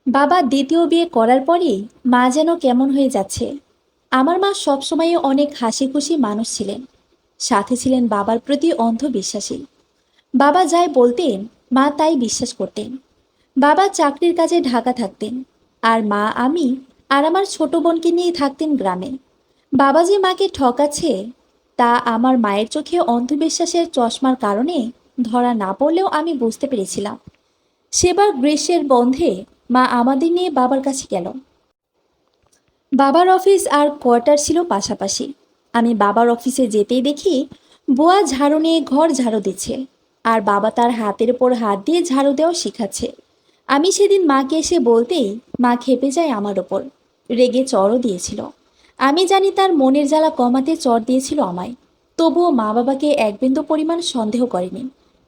বাবা দ্বিতীয় বিয়ে করার পরই মা যেন কেমন হয়ে যাচ্ছে। আমার মা সবসময় অনেক হাসি খুশি মানুষ ছিলেন, সাথে ছিলেন বাবার প্রতি অন্ধবিশ্বাসী। বাবা যাই বলতেন মা তাই বিশ্বাস করতেন। বাবা চাকরির কাজে ঢাকা থাকতেন, আর মা আমি আর আমার ছোট বোনকে নিয়ে থাকতেন গ্রামে। বাবা যে মাকে ঠকাচ্ছে তা আমার মায়ের চোখে অন্ধবিশ্বাসের চশমার কারণে ধরা না পড়লেও আমি বুঝতে পেরেছিলাম। সেবার গ্রীষ্মের বন্ধে মা আমাদের নিয়ে বাবার কাছে গেল। বাবার অফিস আর কোয়ার্টার ছিল পাশাপাশি। আমি বাবার অফিসে যেতেই দেখি বুয়া ঝাড়ু নিয়ে ঘর ঝাড়ু দিচ্ছে, আর বাবা তার হাতের উপর হাত দিয়ে ঝাড়ু দেওয়া শিখাচ্ছে। আমি সেদিন মাকে এসে বলতেই মা খেপে যায় আমার ওপর, রেগে চড়ও দিয়েছিল। আমি জানি তার মনের জ্বালা কমাতে চড় দিয়েছিল আমায়। তবুও মা বাবাকে এক বিন্দু পরিমাণ সন্দেহ করেনি।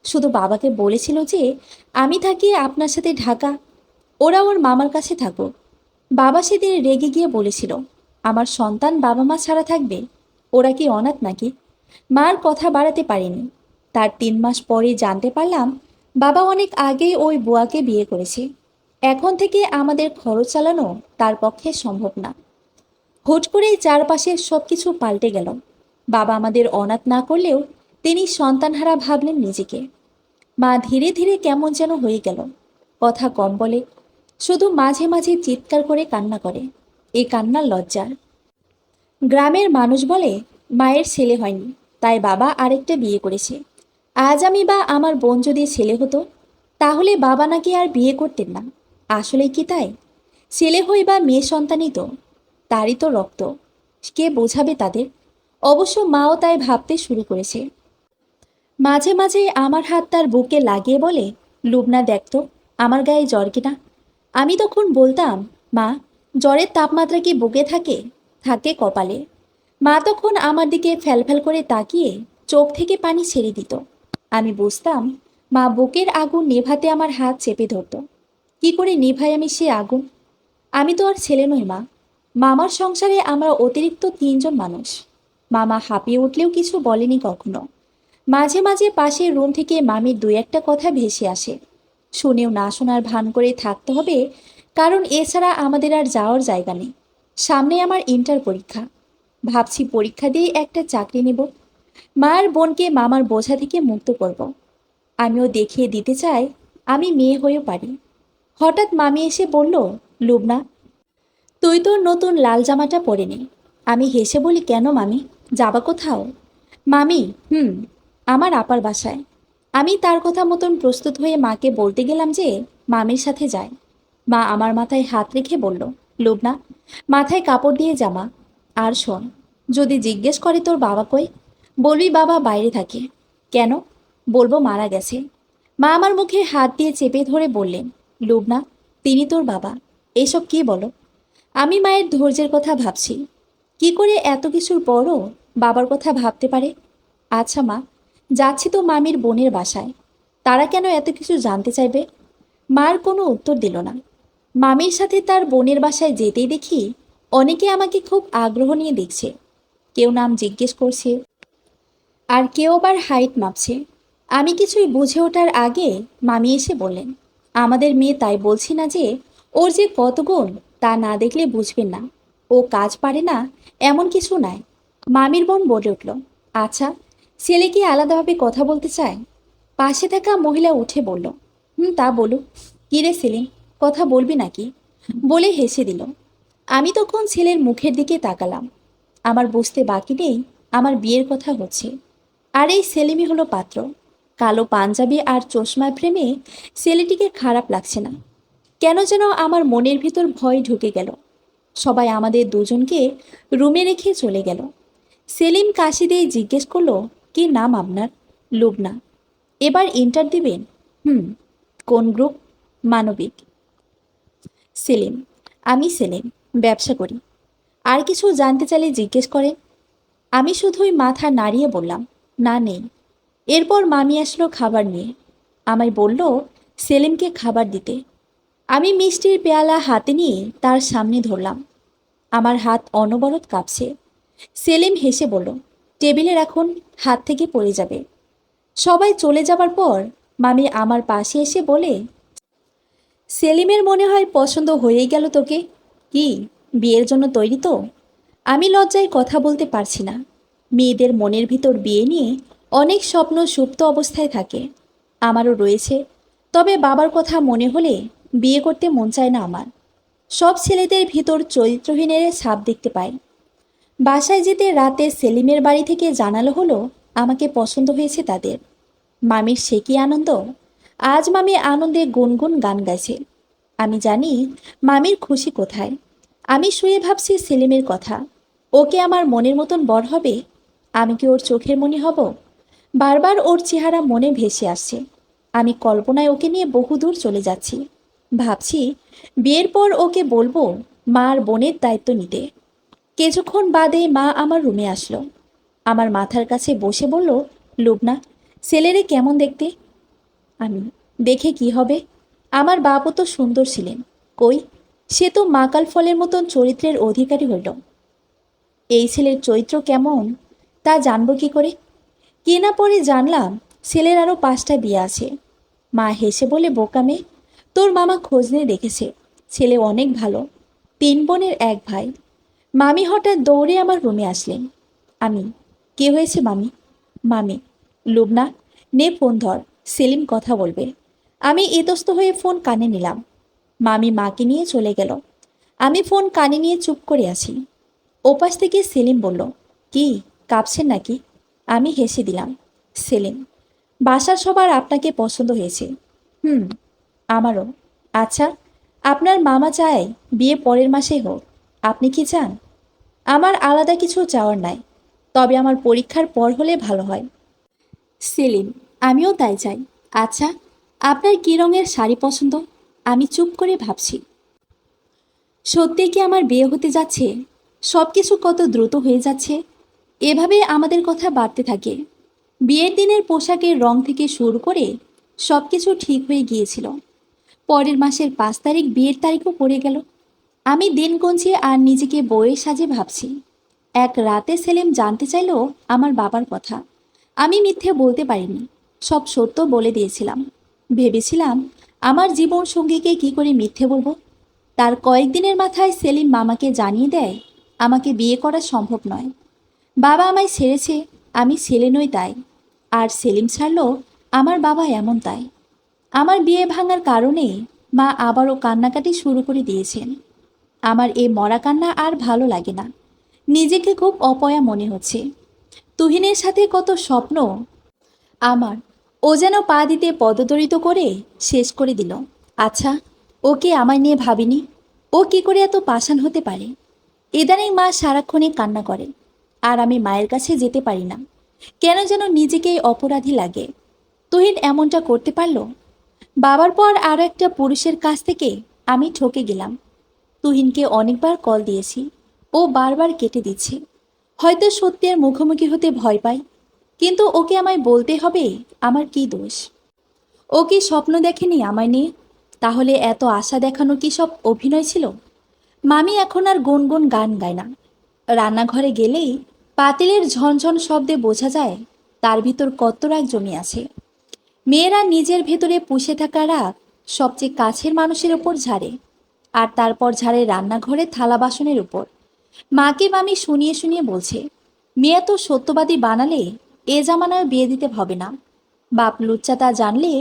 শুধু বাবাকে বলেছিল যে আমি থাকি আপনার সাথে ঢাকা, ওরা ওর মামার কাছে থাকুক। বাবা সেদিন রেগে গিয়ে বলেছিল, আমার সন্তান বাবা মা ছাড়া থাকবে? ওরা কি অনাথ নাকি? মার কথা বাড়াতে পারিনি। তার 3 মাস পরে জানতে পারলাম বাবা অনেক আগেই ওই বুয়াকে বিয়ে করেছে। এখন থেকে আমাদের খরচ চালানো তার পক্ষে সম্ভব না। হুট করেই চারপাশের সব কিছু পাল্টে গেল। বাবা আমাদের অনাথ না করলেও তিনি সন্তানহারা ভাবলেন নিজেকে। মা ধীরে ধীরে কেমন যেন হয়ে গেল। কথা কম বলে, শুধু মাঝে মাঝে চিৎকার করে কান্না করে। এই কান্নার লজ্জার। গ্রামের মানুষ বলে মায়ের ছেলে হয়নি, তাই বাবা আরেকটা বিয়ে করেছে। আজ আমি বা আমার বোন যদি ছেলে হতো, তাহলে বাবা নাকি আর বিয়ে করতেন না। আসলে কি তাই? ছেলে হই বা মেয়ে সন্তানই তো, তারই তো রক্ত। কে বোঝাবে তাদের? অবশ্য মাও তাই ভাবতে শুরু করেছে। মাঝে মাঝে আমার হাত তার বুকে লাগিয়ে বলে, লুবনা দেখতো আমার গায়ে জ্বর কিনা। আমি তখন বলতাম, মা, জ্বরের তাপমাত্রা কি বুকে থাকে? থাকে কপালে। মা তখন আমার দিকে ফ্যালফ্যাল করে তাকিয়ে চোখ থেকে পানি ছেড়ে দিত। আমি বুঝতাম মা বুকের আগুন নেভাতে আমার হাত চেপে ধরত। কি করে নেভাই আমি সে আগুন? আমি তো আর ছেলে নই মা। মামার সংসারে আমরা অতিরিক্ত 3জন মানুষ। মামা হাঁপিয়ে উঠলেও কিছু বলেনি কখনো। মাঝে মাঝে পাশের রুম থেকে মামির 2-1টা কথা ভেসে আসে। শুনেও না শোনার ভান করে থাকতে হবে, কারণ এছাড়া আমাদের আর যাওয়ার জায়গা নেই। সামনে আমার ইন্টার পরীক্ষা। ভাবছি পরীক্ষা দিয়ে একটা চাকরি নেব। মার বোনকে মামার বোঝা থেকে মুক্ত করব। আমিও দেখিয়ে দিতে চাই আমি মেয়ে হয়েও পারি। হঠাৎ মামি এসে বলল, লুবনা, তুই তোর নতুন লাল জামাটা পরে নে। আমি হেসে বলি, কেন মামি, যাবা কোথাও? মামি, আমার আপার বাসায়। আমি তার কথা মতন প্রস্তুত হয়ে মাকে বলতে গেলাম যে মামির সাথে যায়। মা আমার মাথায় হাত রেখে বলল, লুবনা, মাথায় কাপড় দিয়ে জামা। আর শোন, যদি জিজ্ঞেস করে তোর বাবা কই, বলবি বাবা বাইরে থাকে। কেন? বলবো মারা গেছে। মা আমার মুখে হাত দিয়ে চেপে ধরে বললেন, লুবনা, তিনি তোর বাবা। এসব কি বলো? আমি মায়ের ধৈর্যের কথা ভাবছি। কি করে এত কিছুর পরও বাবার কথা ভাবতে পারে? আচ্ছা মা, যাচ্ছি তো মামির বোনের বাসায়। তারা কেন এত কিছু জানতে চাইবে? মার কোনো উত্তর দিল না। মামির সাথে তার বোনের বাসায় যেতেই দেখি অনেকে আমাকে খুব আগ্রহ নিয়ে দেখছে। কেউ নাম জিজ্ঞেস করছে, আর কেউ আবার হাইট মাপছে। আমি কিছুই বুঝে ওঠার আগে মামি এসে বললেন, আমাদের মেয়ে তাই বলছি না যে ওর যে কত গুণ তা না দেখলে বুঝবেন না। ও কাজ পারে না এমন কিছু নাই। মামির বোন বলে উঠল, আচ্ছা, ছেলে কি আলাদাভাবে কথা বলতে চায়? পাশে থাকা মহিলা উঠে বলল, তা বলুক। কিরে সেলিম, কথা বলবি নাকি? বলে হেসে দিল। আমি তখন ছেলের মুখের দিকে তাকালাম। আমার বুঝতে বাকি নেই আমার বিয়ের কথা হচ্ছে। আর এই সেলিমই হলো পাত্র। কালো পাঞ্জাবি আর চশমার প্রেমে ছেলেটিকে খারাপ লাগছে না। কেন যেন আমার মনের ভিতর ভয় ঢুকে গেল। সবাই আমাদের দুজনকে রুমে রেখে চলে গেল। সেলিম কাশি দিয়ে জিজ্ঞেস করলো, কি নাম আপনার? লুবনা। এবার ইন্টার দিবেন? হুম। কোন গ্রুপ? মানবিক। সেলিম, আমি সেলিম, ব্যবসা করি। আর কিছু জানতে চাইলে জিজ্ঞেস করেন। আমি শুধুই মাথা নাড়িয়ে বললাম, না, নেই। এরপর মামি আসলো খাবার নিয়ে। আমায় বলল সেলিমকে খাবার দিতে। আমি মিষ্টির পেয়ালা হাতে নিয়ে তার সামনে ধরলাম। আমার হাত অনবরত কাঁপছে। সেলিম হেসে বলল, টেবিলে রাখুন, হাত থেকে পড়ে যাবে। সবাই চলে যাবার পর মামি আমার পাশে এসে বলে, সেলিমের মনে হয় পছন্দ হয়েই গেল তোকে। কি, বিয়ের জন্য তৈরি তো? আমি লজ্জায় কথা বলতে পারছি না। মেয়েদের মনের ভিতর বিয়ে নিয়ে অনেক স্বপ্ন সুপ্ত অবস্থায় থাকে। আমারও রয়েছে, তবে বাবার কথা মনে হলে বিয়ে করতে মন চায় না আমার। সব ছেলেদের ভিতর চরিত্রহীনের ছাপ দেখতে পাই। বাসায় যেতে রাতে সেলিমের বাড়ি থেকে জানালো হলো আমাকে পছন্দ হয়েছে তাদের। মামির সে কি আনন্দ! আজ মামি আনন্দে গুনগুন গান গাইছে। আমি জানি মামির খুশি কোথায়। আমি শুয়ে ভাবছি সেলিমের কথা। ওকে আমার মনের মতন বর হবে? আমি কি ওর চোখের মনি হব? বারবার ওর চেহারা মনে ভেসে আসছে। আমি কল্পনায় ওকে নিয়ে বহুদূর চলে যাচ্ছি। ভাবছি বিয়ের পর ওকে বলবো মা আর বোনের দায়িত্ব নিতে। কিছুক্ষণ বাদে মা আমার রুমে আসলো। আমার মাথার কাছে বসে বলল, লুবনা, ছেলেরে কেমন দেখতে? আমি, দেখে কি হবে? আমার বাপও তো সুন্দর ছিলেন। কই, সে তো মাকাল ফলের মতন চরিত্রের অধিকারী হইল। এই ছেলের চরিত্র কেমন তা জানবো কি করে? কেনা পরে জানলাম ছেলের আরও 5টা বিয়ে আছে। মা হেসে বলে, বোকা মেয়ে, তোর মামা খোঁজ নিয়ে দেখেছে, ছেলে অনেক ভালো। 3 বোনের 1 ভাই। মামি হঠাৎ দৌড়ে আমার রুমে আসলেন। আমি, কে হয়েছে মামি? মামি, লুবনা, নে ফোন ধর, সেলিম কথা বলবে। আমি ইতস্ত হয়ে ফোন কানে নিলাম। মামি মাকে নিয়ে চলে গেল। আমি ফোন কানে নিয়ে চুপ করে আছি। ওপাশ থেকে সেলিম বলল, কি, কাঁপছেন নাকি? আমি হেসে দিলাম। সেলিম, বাসার সবার আপনাকে পছন্দ হয়েছে। হুম, আমারও। আচ্ছা, আপনার মামা চায় বিয়ে পরের মাসেই হোক। আপনি কি চান? আমার আলাদা কিছু চাওয়ার নাই, তবে আমার পরীক্ষার পর হলে ভালো হয়। সেলিম, আমিও তাই চাই। আচ্ছা, আপনার কী রঙের শাড়ি পছন্দ? আমি চুপ করে ভাবছি। সত্যি কি আমার বিয়ে হতে যাচ্ছে? সব কিছু কত দ্রুত হয়ে যাচ্ছে। এভাবে আমাদের কথা বাড়তে থাকে। বিয়ের দিনের পোশাকের রং থেকে শুরু করে সব কিছু ঠিক হয়ে গিয়েছিল। পরের মাসের 5 তারিখ বিয়ের তারিখও পড়ে গেল। আমি দিন গুনছি আর নিজেকে বউয়ের সাজে ভাবছি। এক রাতে সেলিম জানতে চাইল আমার বাবার কথা। আমি মিথ্যে বলতে পারিনি, সব সত্য বলে দিয়েছিলাম। ভেবেছিলাম আমার জীবন সঙ্গীকে কি করে মিথ্যে বলবো। তার কয়েকদিনের মাথায় সেলিম মামাকে জানিয়ে দেয় আমাকে বিয়ে করা সম্ভব নয়। বাবা আমায় ছেড়েছে, আমি ছেলে নই তাই। আর সেলিম ছাড়লো, আমার বাবা এমন তাই। আমার বিয়ে ভাঙার কারণে মা আবারও কান্নাকাটি শুরু করে দিয়েছেন। আমার এ মরা কান্না আর ভালো লাগে না। নিজেকে খুব অপয়া মনে হচ্ছে। তুহিনের সাথে কত স্বপ্ন আমার, ও যেন পা দিতে পদদলিত করে শেষ করে দিল। আচ্ছা, ওকে আমায় নিয়ে ভাবিনি। ও কি করে এত পাষাণ হতে পারে? ইদানিং মা সারাক্ষণে কান্না করে, আর আমি মায়ের কাছে যেতে পারি না। কেন যেন নিজেকেই অপরাধী লাগে। তুহিন এমনটা করতে পারল? বাবার পর আরও একটা পুরুষের কাছ থেকে আমি ঠকে গেলাম। তুহিনকে অনেকবার কল দিয়েছি, ও বারবার কেটে দিচ্ছে। হয়তো সত্যের মুখোমুখি হতে ভয় পাই। কিন্তু ওকে আমায় বলতে হবে আমার কি দোষ। ও কি স্বপ্ন দেখেনি আমায় নিয়ে? তাহলে এত আশা দেখানো কি সব অভিনয় ছিল? মামি এখন আর গুনগুন গান গায় না। রান্নাঘরে গেলেই পাতিলের ঝনঝন শব্দে বোঝা যায় তার ভিতর কত রাগ জমি আছে। মেয়েরা নিজের ভেতরে পুষে থাকা রাগ সবচেয়ে কাছের মানুষের ওপর ঝাড়ে, আর তারপর ঝাড়ে রান্নাঘরে থালা বাসনের উপর। মাকে মামি শুনিয়ে শুনিয়ে বলছে, মেয়ে তো সত্যবাদী বানালে এ জামানায় বিয়ে দিতে হবে না। বাপ লুচ্চা তা জানলে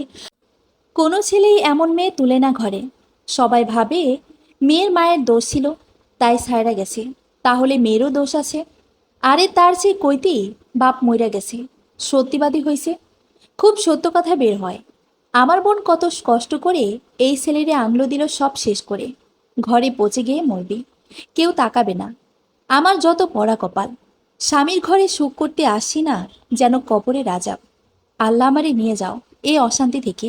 কোনো ছেলেই এমন মেয়ে তুলে না ঘরে। সবাই ভাবে মেয়ের মায়ের দোষ ছিল, তাই সায়রা গেছে, তাহলে মেয়েরও দোষ আছে। আরে তার চেয়ে কইতেই বাপ মইরা গেছে, সত্যিবাদী হয়েছে। খুব সত্য কথা বের হয়। আমার বোন কত কষ্ট করে এই ছেলেরে আনলো দিল সব শেষ করে। ঘরে পচে গিয়ে মরবি, কেউ তাকাবে না। আমার যত পড়া কপাল, স্বামীর ঘরে সুখ করতে আসি না, যেন কবরে রাজা। আল্লাহ আমারে নিয়ে যাও এই অশান্তি থেকে।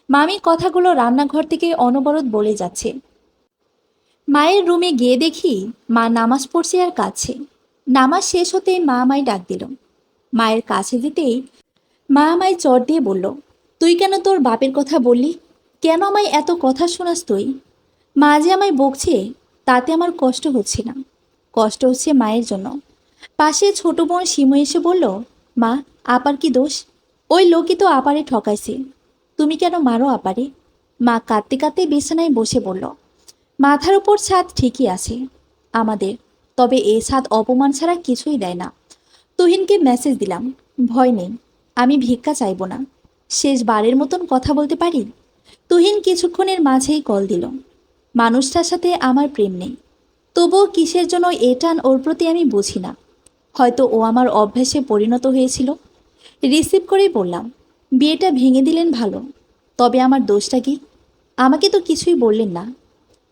মামি কথাগুলো রান্নাঘর থেকে অনবরত বলে যাচ্ছে। মায়ের রুমে গিয়ে দেখি মা নামাজ পড়ছে আর কাঁদছে। নামাজ শেষ হতেই মা আমায় ডাক দিল। মায়ের কাছে যেতেই মা আমায় চট দিয়ে বলল, তুই কেন তোর বাপের কথা বললি? কেন আমায় এত কথা শোনাস তুই? মা যে আমায় বকছে তাতে আমার কষ্ট হচ্ছে না, কষ্ট হচ্ছে মায়ের জন্য। পাশে ছোট বোন শিমু এসে বলল, মা, আপার কি দোষ? ওই লোকই তো আপারে ঠকাইছে, তুমি কেন মারো আপারে? মা কাঁদতে কাঁদতে বিছানায় বসে বলল, মাথার উপর ছাদ ঠিকই আছে আমাদের, তবে এই ছাদ অপমান ছাড়া কিছুই দেয় না। তুহিনকে মেসেজ দিলাম, ভয় নেই, আমি ভিক্ষা চাইব না, শেষবারের মতন কথা বলতে পারি? তুহিন কিছুক্ষণের মাঝেই কল দিল। মানুষটার সাথে আমার প্রেম নেই, তবুও কিসের জন্য এ টান ওর প্রতি আমি বুঝি না। হয়তো ও আমার অভ্যাসে পরিণত হয়েছিল। রিসিভ করেই বললাম, বিয়েটা ভেঙে দিলেন ভালো, তবে আমার দোষটা কি? আমাকে তো কিছুই বললেন না।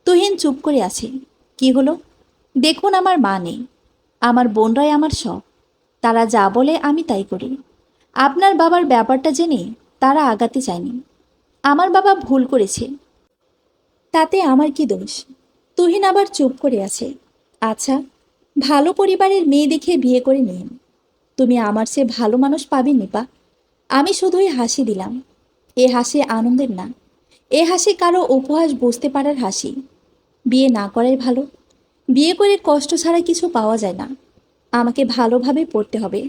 তুহিন চুপ করে আছে। কি হলো? দেখুন, আমার মা নেই, আমার বোনরাই আমার সব, তারা যা বলে আমি তাই করি। আপনার বাবার ব্যাপারটা জেনে তারা আগাতে চায়নি। আমার বাবা ভুল করেছে, তাতে আমার কি দোষ? তুহিন আবার চুপ করে আছে। আচ্ছা, ভালো পরিবারের মেয়ে দেখে বিয়ে করে নিন। তুমি আমার চেয়ে ভালো মানুষ পাবে নিপা। আমি শুধুই হাসি দিলাম। এ হাসি আনন্দের না, এ হাসি কারো উপহাস বুঝতে পারার হাসি। বিয়ে না করাই ভালো। বিয়ে করে কষ্ট ছাড়া কিছু পাওয়া যায় না। আমাকে ভালোভাবে পড়তে হবে,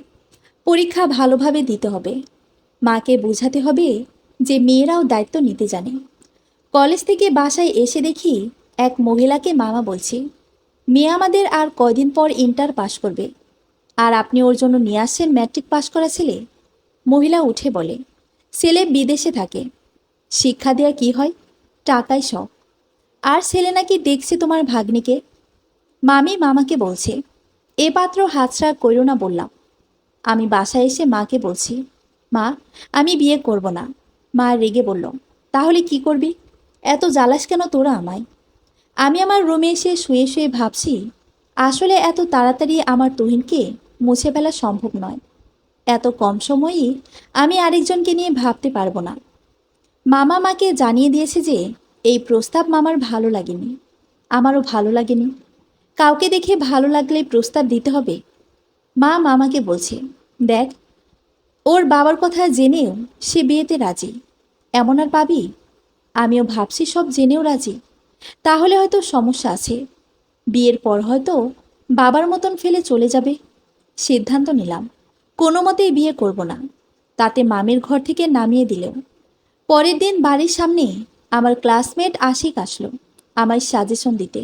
পরীক্ষা ভালোভাবে দিতে হবে, মাকে বোঝাতে হবে যে মেয়েরাও দায়িত্ব নিতে জানে। কলেজ থেকে বাসায় এসে দেখি এক মহিলাকে মামা বলছি, মেয়ে আমাদের আর কয়দিন পর ইন্টার পাশ করবে, আর আপনি ওর জন্য নিয়ে আসছেন ম্যাট্রিক পাশ করা ছেলে। মহিলা উঠে বলে, ছেলে বিদেশে থাকে, শিক্ষা দেয়া কি হয়? টাকাই সব। আর ছেলে নাকি দেখছি তোমার ভাগ্নিকে। মামি মামাকে বলছে, এ পাত্র হাতছাড়া কইরো না বললাম। আমি বাসায় এসে মাকে বলছি, মা, আমি বিয়ে করব না। মা রেগে বলল, তাহলে কি করবি? এত জ্বালাস কেন তোরা আমায়? আমি আমার রুমে এসে শুয়ে শুয়ে ভাবছি, আসলে এত তাড়াতাড়ি আমার তুহিনকে মুছে ফেলা সম্ভব নয়। এত কম সময়েই আমি আরেকজনকে নিয়ে ভাবতে পারবো না। মামা মাকে জানিয়ে দিয়েছে যে এই প্রস্তাব মামার ভালো লাগেনি, আমারও ভালো লাগেনি। কাউকে দেখে ভালো লাগলে প্রস্তাব দিতে হবে? মা মামাকে বলছে, দেখ, ওর বাবার কথা জেনেও সে বিয়েতে রাজি, এমন আর পাবি? আমিও ভাবছি সব জেনেও রাজি, তাহলে হয়তো সমস্যা আছে। বিয়ের পর হয়তো বাবার মতন ফেলে চলে যাবে। সিদ্ধান্ত নিলাম, কোনো মতেই বিয়ে করব না। তাতে মামির ঘর থেকে নামিয়ে দিলেও। পরের দিন বাড়ির সামনে আমার ক্লাসমেট আশিক আসলো আমায় সাজেশন দিতে।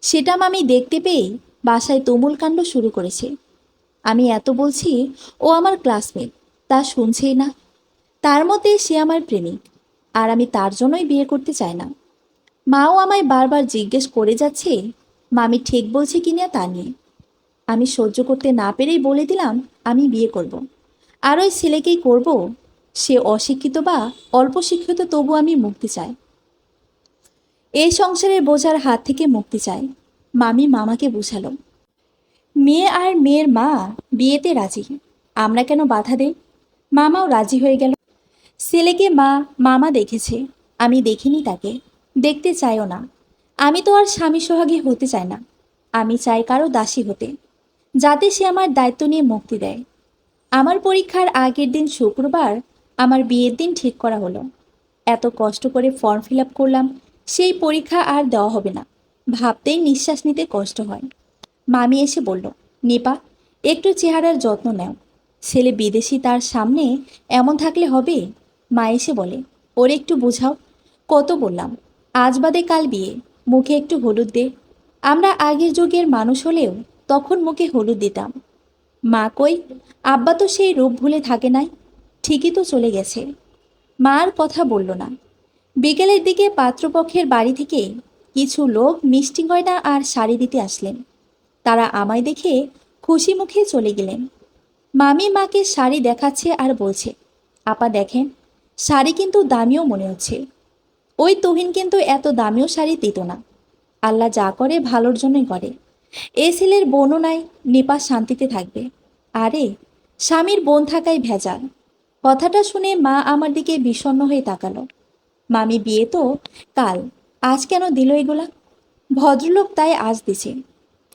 সেটা মামি দেখতে পেয়ে বাসায় তুমুল কাণ্ড শুরু করেছে। আমি এত বলছি ও আমার ক্লাসমেট, তা শুনছেই না। তার মতে সে আমার প্রেমিক, আর আমি তার জন্যই বিয়ে করতে চাই না। মাও আমায় বারবার জিজ্ঞেস করে যাচ্ছে মামি ঠিক বলছে কিনা তা নিয়ে। আমি সহ্য করতে না পেরেই বলে দিলাম আমি বিয়ে করব, আর ওই ছেলেকেই করব। সে অশিক্ষিত বা অল্প শিক্ষিত, তবু আমি মুক্তি চাই। এই সংসারের বোঝার হাত থেকে মুক্তি চাই। মামি মামাকে বুঝালো। মেয়ে আর মেয়ের মা বিয়েতে রাজি, আমরা কেন বাধা দেই? মামাও রাজি হয়ে গেল। ছেলেকে মা মামা দেখেছে, আমি দেখিনি তাকে, দেখতে চাইও না। আমি তো আর স্বামী সোহাগী হতে চাই না, আমি চাই কারো দাসী হতে, যাতে সে আমার দায়িত্ব নিয়ে মুক্তি দেয়। আমার পরীক্ষার আগের দিন শুক্রবার আমার বিয়ের দিন ঠিক করা হলো। এত কষ্ট করে ফর্ম ফিল আপ করলাম, সেই পরীক্ষা আর দেওয়া হবে না, ভাবতেই নিঃশ্বাস নিতে কষ্ট হয়। মামি এসে বলল, নিপা, একটু চেহারার যত্ন নাও, ছেলে বিদেশি, তার সামনে এমন থাকলে হবে? মা এসে বলে, ওরে একটু বোঝাও। কত বললাম, আজ বাদে কাল বিয়ে, মুখে একটু হলুদ দে। আমরা আগের যুগের মানুষ হলেও তখন মুখে হলুদ দিতাম। মা কই, আব্বা তো সেই রূপ ভুলে থাকে নাই, ঠিকই তো চলে গেছে। মা আর কথা বলল না। বিকেলের দিকে পাত্রপক্ষের বাড়ি থেকে কিছু লোক মিষ্টি গয়না আর শাড়ি দিতে আসলেন। তারা আমায় দেখে খুশি মুখে চলে গেলেন। মামি মাকে শাড়ি দেখাচ্ছে আর বলছে, আপা দেখেন, শাড়ি কিন্তু দামিও মনে হচ্ছে। ওই তুহিন কিন্তু এত দামিও শাড়ি দিত না। আল্লাহ যা করে ভালোর জন্যই করে। এ ছেলের বোনও নাই, নিপা শান্তিতে থাকবে। আরে, স্বামীর বোন থাকাই ভেজাল। কথাটা শুনে মা আমার দিকে বিষণ্ণ হয়ে তাকালো। মামি বিয়ে তো কাল, আজ কেন দিল এগুলা? ভদ্রলোক তাই আজ দিছে।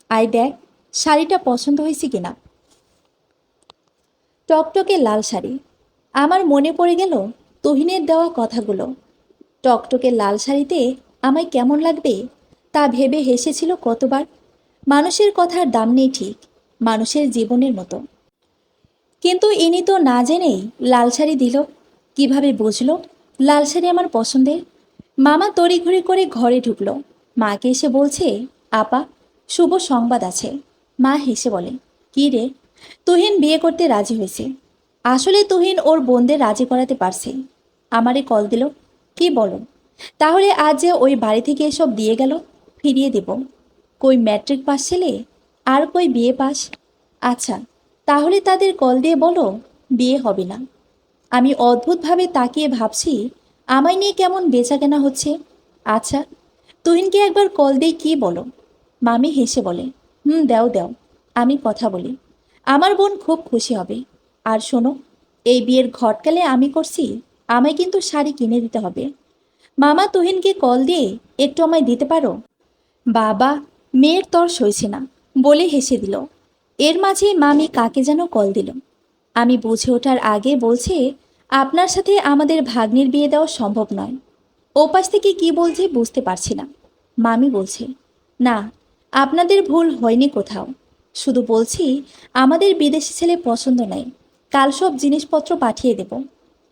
আই দেখ, শাড়িটা পছন্দ হয়েছে কিনা। টকটকে লাল শাড়ি। আমার মনে পড়ে গেল তুহিনের দেওয়া কথাগুলো। টকটকে লাল শাড়িতে আমায় কেমন লাগবে তা ভেবে হেসেছিল কতবার। মানুষের কথার দাম নেই ঠিক, মানুষের জীবনের মতো। কিন্তু ইনি তো না জেনেই লাল শাড়ি দিল। কিভাবে বুঝলো লাল শাড়ি আমার পছন্দের? মামা তড়িঘড়ি করে ঘরে ঢুকলো। মাকে এসে বলছে, আপা, শুভ সংবাদ আছে। মা হেসে বলে, কি রে? তুহিন বিয়ে করতে রাজি হয়েছে। আসলে তুহিন ওর বোনদের রাজি করাতে পারছে। আমারে কল দিল। কি বলো? তাহলে আজ যে ওই বাড়ি থেকে এসব দিয়ে গেল, ফিরিয়ে দেব। কই ম্যাট্রিক পাস ছেলে, আর কই বিয়ে পাস। আচ্ছা, তাহলে তাদের কল দিয়ে বলো বিয়ে হবে না। আমি অদ্ভুতভাবে তাকিয়ে ভাবছি আমায় নিয়ে কেমন বেচাকেনা হচ্ছে। আচ্ছা, তুহিনকে একবার কল দিয়ে কি বলো। মামি হেসে বলে, দাও দাও, আমি কথা বলি। আমার বোন খুব খুশি হবে। আর শোনো, এই বিয়ের ঘটকালে আমি করছি, আমায় কিন্তু শাড়ি কিনে দিতে হবে। মামা তুহিনকে কল দিয়ে একটু আমায় দিতে পারো? বাবা, মেয়ের তর সইছে না বলে হেসে দিল। এর মাঝে মামি কাকে যেন কল দিল। আমি বুঝে ওঠার আগে বলছে, আপনার সাথে আমাদের ভাগ্নির বিয়ে দেওয়া সম্ভব নয়। ওপাশ থেকে কি বলছে বুঝতে পারছি না। মামি বলছে, না, আপনাদের ভুল হয়নি কোথাও। শুধু বলছি আমাদের বিদেশি ছেলে পছন্দ নেই। কাল সব জিনিসপত্র পাঠিয়ে দেব।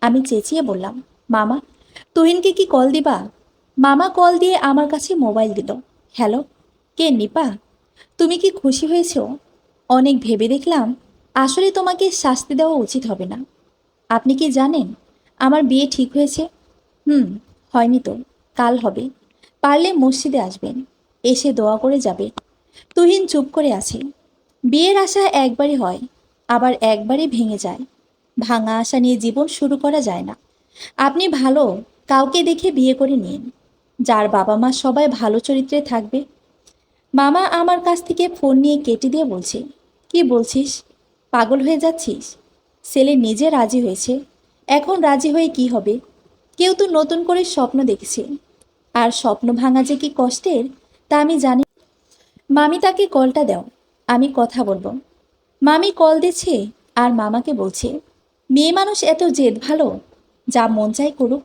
আমি চেঁচিয়ে বললাম, মামা, তুহিনকে কি কল দিবা? মামা কল দিয়ে আমার কাছে মোবাইল দিল। হ্যালো, কে? নিপা? তুমি কি খুশি হয়েছো? অনেক ভেবে দেখলাম আসলে তোমাকে শাস্তি দেওয়া উচিত হবে না। আপনি কি জানেন আমার বিয়ে ঠিক হয়েছে? হুম, হয়নি তো, কাল হবে। পারলে মসজিদে আসবেন, এসে দোয়া করে যাবে। তুহিন চুপ করে আছে। বিয়ের আশা একবারই হয়, আবার একবারই ভেঙে যায়। ভাঙা আশা নিয়ে জীবন শুরু করা যায় না। আপনি ভালো কাউকে দেখে বিয়ে করে নিন, যার বাবা মা সবাই ভালো চরিত্রে থাকবে। মামা আমার কাছ থেকে ফোন নিয়ে কেটে দিয়ে বলছে, কি বলছিস? পাগল হয়ে যাচ্ছিস? ছেলে নিজে রাজি হয়েছে, এখন রাজি হয়ে কি হবে? কেউ তো নতুন করে স্বপ্ন দেখেছে, আর স্বপ্ন ভাঙা যে কি কষ্টের তা আমি জানি। মামি, তাকে কলটা দাও, আমি কথা বলবো। মামি কল দিচ্ছে আর মামাকে বলছে, মেয়ে মানুষ এত জেদ ভালো, যা মন চাই করুক।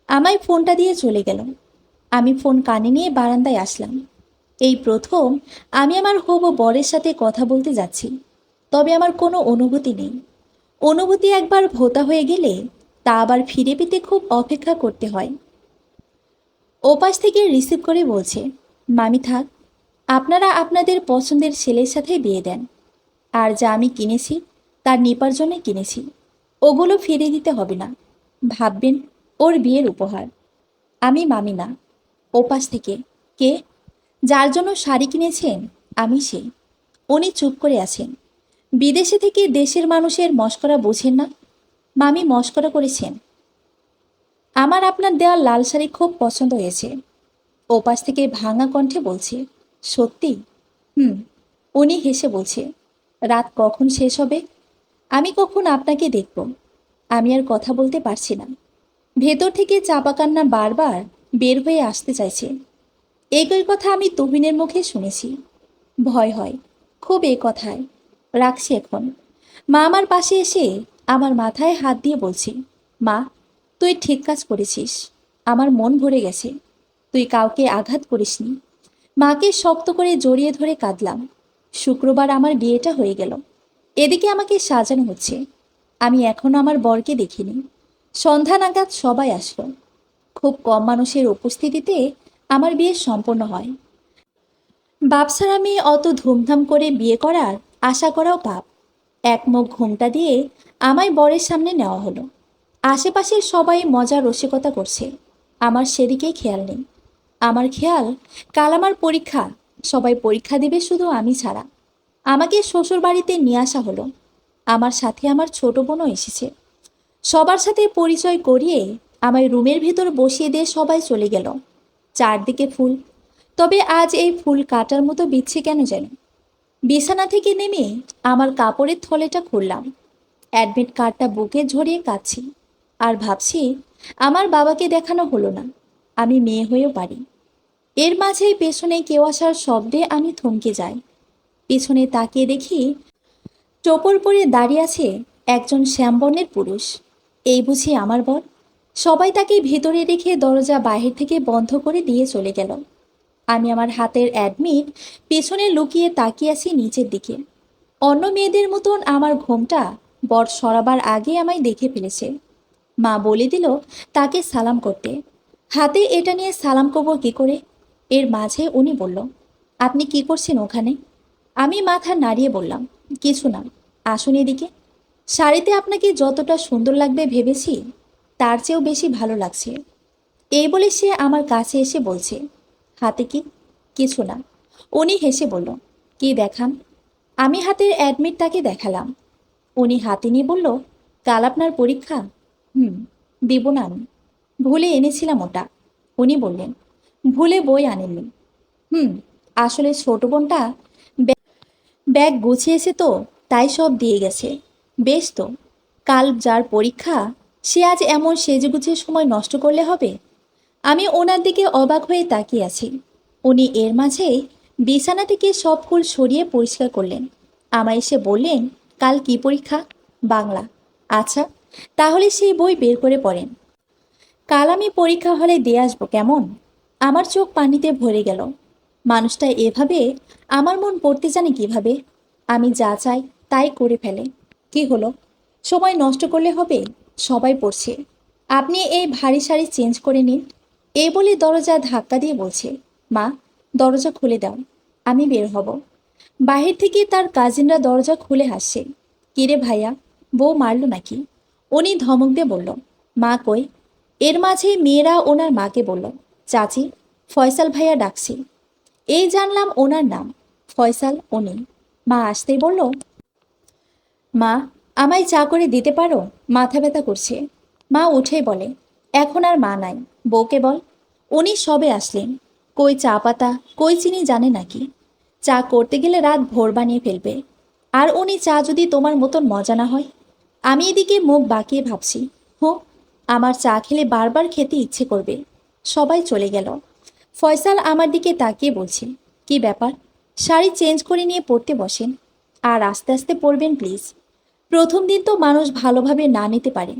আমায় ফোনটা দিয়ে চলে গেল। আমি ফোন কানে নিয়ে বারান্দায় আসলাম। এই প্রথম আমি আমার হবু বরের সাথে কথা বলতে যাচ্ছি, তবে আমার কোনো অনুভূতি নেই। অনুভূতি একবার ভোতা হয়ে গেলে তা আবার ফিরে পেতে খুব অপেক্ষা করতে হয়। ওপাশ থেকে রিসিভ করে বলছে, মামি থাক, আপনারা আপনাদের পছন্দের ছেলের সাথে বিয়ে দেন। আর যা আমি কিনেছি তার নিপার জন্য কিনেছি, ওগুলো ফিরে দিতে হবে না। ভাববেন ওর বিয়ের উপহার। আমি মামি না। ওপাশ থেকে, কে? যার জন্য শাড়ি কিনেছেন আমি সে। উনি চুপ করে আছেন। বিদেশে থেকে দেশের মানুষের মশকরা বোঝেন না? মামি মশকরা করেছেন। আমার আপনার দেওয়া লাল শাড়ি খুব পছন্দ হয়েছে। ওপাশ থেকে ভাঙা কণ্ঠে বলছে, সত্যি? হুম। উনি হেসে বলছে, রাত কখন শেষ হবে? আমি কখন আপনাকে দেখব? আমি আর কথা বলতে পারছি না। ভেতর থেকে চাপা কান্না বারবার বের হয়ে আসতে চাইছে। একই কথা আমি তুহিনের মুখে শুনেছি। ভয় হয় খুব এ কথায়। রাখছি এখন। মা আমার পাশে এসে আমার মাথায় হাত দিয়ে বলছে, মা, তুই ঠিক কাজ করেছিস। আমার মন ভরে গেছে। তুই কাউকে আঘাত করিসনি। মাকে শক্ত করে জড়িয়ে ধরে কাঁদলাম। শুক্রবার আমার বিয়েটা হয়ে গেল। এদিকে আমাকে সাজানো হচ্ছে। আমি এখনো আমার বরকে দেখিনি। সন্ধ্যা নাগাদ সবাই আসলো। খুব কম মানুষের উপস্থিতিতে আমার বিয়ে সম্পন্ন হয়। বাপ ছাড়া মেয়ে অত ধুমধাম করে বিয়ে করার আশা করাও পাপ। এক মুখ ঘুমটা দিয়ে আমায় বরের সামনে নেওয়া হলো। আশেপাশের সবাই মজা রসিকতা করছে, আমার সেদিকেই খেয়াল নেই। আমার খেয়াল, কাল আমার পরীক্ষা। সবাই পরীক্ষা দিবে, শুধু আমি ছাড়া। আমাকে শ্বশুর বাড়িতে নিয়ে আসা হলো। আমার সাথে আমার ছোট বোনও এসেছে। সবার সাথে পরিচয় করিয়ে আমায় রুমের ভেতর বসিয়ে দিয়ে সবাই চলে গেল। চারদিকে ফুল। তবে আজ এই ফুল কাটার মতো বিচ্ছে কেন জানি। বিছানা থেকে নেমে আমার কাপড়ের থলেটা খুললাম। অ্যাডমিট কার্ডটা বুকে ঝরিয়ে কাঁদছি। আর ভাবছি আমার বাবাকে দেখানো হলো না, আমি মেয়ে হয়েও পারি। এর মাঝেই পেছনে কেউ আসার শব্দে আমি থমকে যাই। পেছনে তাকিয়ে দেখি টোপর পরে দাঁড়িয়ে আছে একজন শ্যামবর্ণের পুরুষ। এই বুঝি আমার বর? সবাই তাকে ভেতরে রেখে দরজা বাহির থেকে বন্ধ করে দিয়ে চলে গেল। আমি আমার হাতের অ্যাডমিট পেছনে লুকিয়ে তাকিয়ে আছি নিচের দিকে। অন্য মেয়েদের মতন আমার ঘোমটা বর সরাবার আগে আমায় দেখে ফেলেছে। মা বলে দিল তাকে সালাম করতে। হাতে এটা নিয়ে সালাম করব কি করে? এর মাঝে উনি বলল, আপনি কি করছেন ওখানে? আমি মাথা নাড়িয়ে বললাম, কিছু না। আসুন এদিকে। শাড়িতে আপনাকে যতটা সুন্দর লাগবে ভেবেছি, তার চেয়েও বেশি ভালো লাগছে। এই বলে সে আমার কাছে এসে বলছে, হাতে কি? কিছু না। উনি হেসে বলল, কি দেখান? আমি হাতের অ্যাডমিট তাকে দেখালাম। উনি হাতে নিয়ে বলল, কাল আপনার পরীক্ষা? হুম। দিব না আমি। ভুলে এনেছিলাম ওটা। উনি বললেন, ভুলে বই আনেননি? হুম। আসলে ছোট বোনটা ব্যাগ গুছিয়েছে তো, তাই সব দিয়ে গেছে। বেশ তো, কাল যার পরীক্ষা সে আজ এমন সেজেগুজে সময় নষ্ট করলে হবে? আমি ওনার দিকে অবাক হয়ে তাকিয়ে আছি। উনি এর মাঝেই বিছানা থেকে সব ফুল সরিয়ে পরিষ্কার করলেন। আমায় এসে বললেন, কাল কি পরীক্ষা? বাংলা। আচ্ছা, তাহলে সেই বই বের করে পড়েন। কাল আমি পরীক্ষা হলে দিয়ে আসবো কেমন? আমার চোখ পানিতে ভরে গেল। মানুষটা এভাবে আমার মন পড়তে জানে কিভাবে? আমি যা চাই তাই করে ফেলে। কি হলো? সময় নষ্ট করলে হবে? সবাই পড়ছে। আপনি এই ভারী শাড়ি চেঞ্জ করে নিন। এই বলে দরজা ধাক্কা দিয়ে বলছে, মা, দরজা খুলে দাও, আমি বের হব। বাহির থেকে তার কাজিনরা দরজা খুলে হাসছে। কিরে ভাইয়া, বউ মারলো নাকি? উনি ধমক দিয়ে বলল, মা কই? এর মাঝে মেয়েরা ওনার মাকে বলল, চাচি, ফয়সাল ভাইয়া ডাকছি। এই জানলাম ওনার নাম ফয়সাল। উনি মা আসতেই বলল, মা, আমায় চা করে দিতে পারো? মাথা ব্যথা করছে। মা উঠেই বলে, এখন আর মা নাই, বউকে বল। উনি সবে আসলেন। কই চা পাতা, কই চিনি জানে নাকি? চা করতে গেলে রাত ভোর বানিয়ে ফেলবে। আর উনি চা যদি তোমার মতন মজা না হয়? আমি এদিকে মুখ বাঁকিয়ে ভাবছি, হো, আমার চা খেলে বারবার খেতে ইচ্ছে করবে। সবাই চলে গেল। ফয়সাল আমার দিকে তাকিয়ে বলছে, কি ব্যাপার? শাড়ি চেঞ্জ করে নিয়ে পড়তে বসেন। আর আস্তে আস্তে পড়বেন প্লিজ। প্রথম দিন তো মানুষ ভালোভাবে না নিতে পারে।